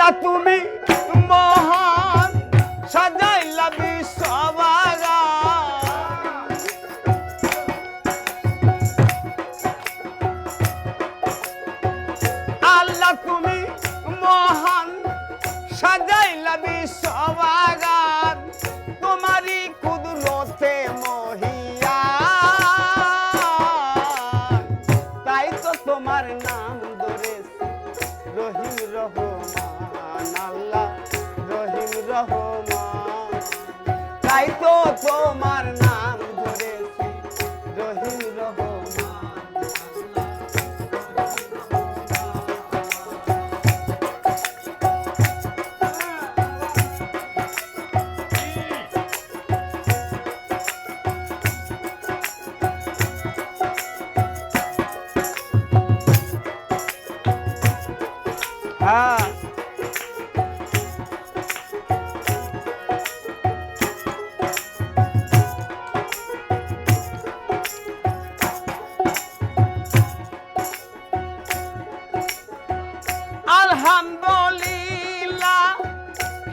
আল্লাহ তুমি মহান সাজাইলা বিশ্ববাগান আল্লাহ তুমি মহান সাজাইলা বিশ্ববাগান তোমারই কুদরতে মহিয়ান তাই তো তোমার নাম ধরেছে রহিম রহমান আল্লাহ রহিম রহমান তাই তো তোমার নাম ধরেছে রহিম রহমান হ্যাঁ আলহামদুলিল্লাহ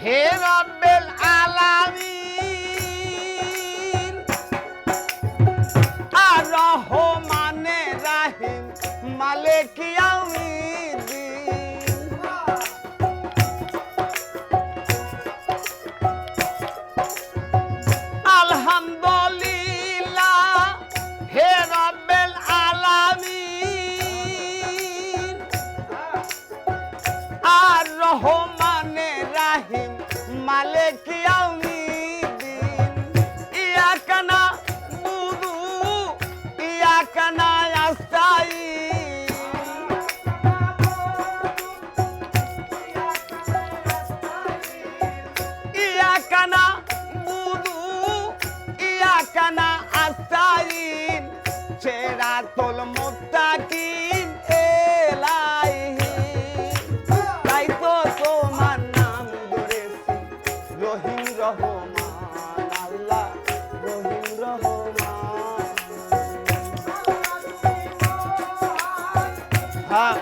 হে রাব্বিল আলামিন আর রহমানে রাহিম মালিক ইয়াউমিদ্দিন আলহামদুলিল্লাহ হে রাব্বিল আলামিন আর রহমানে রাহিম মালিক ইয়াউমিদ্দিন ইয়াকা নাবুদু ইয়াকা নাস্তাইন ইয়াকা নাবুদু ইয়াকা নাস্তাইন সিরাতুল মুত্তাকিন ইলাইহি তাই তো তোমার নাম ধরেছি রহিম রহমান আল্লাহ রহিম রহমান হ্যাঁ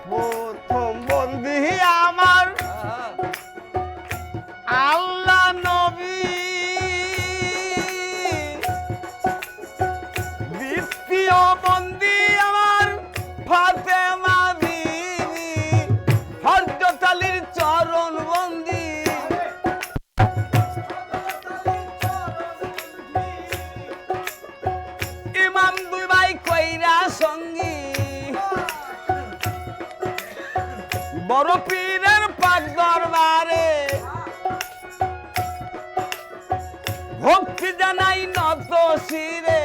প্রথম বন্দী আমার আল্লাহ নবী দ্বিতীয় বন্দী আমার ফাতেমা বিবি হযরত আলীর চরণ বন্দী ইমাম দুই ভাই কইরা সঙ্গী বড় পীরের পাক দরবারে ভক্তি জানাই নত শিরে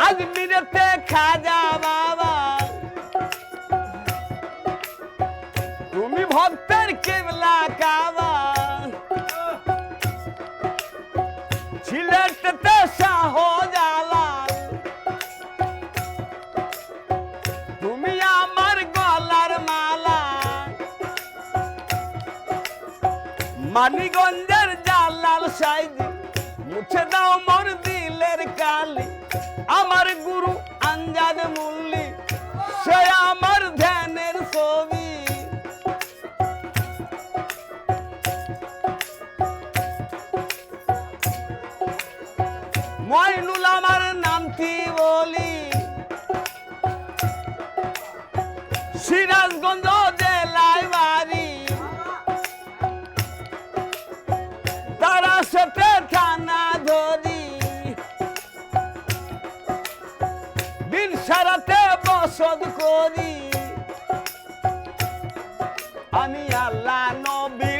আজমিরেতে খাজা বাবা তুমি ভক্তের কেবলা কাবা সিলেটেতে শাহজালাল তুমি আমার গলার মালা মানিগঞ্জের জালাল সাইজি মুছে দাও মোর দিলের কালি আমার গুরু আঞ্জাদ মুল্লি সে আমার ধ্যানের ছবি মইনুল আমার নামটি বলি সিরাজগঞ্জ জেলায় বাড়ি তারা সাথে থানা ধরি দিন সারাতে বসত করি আমি আল্লাহ নবী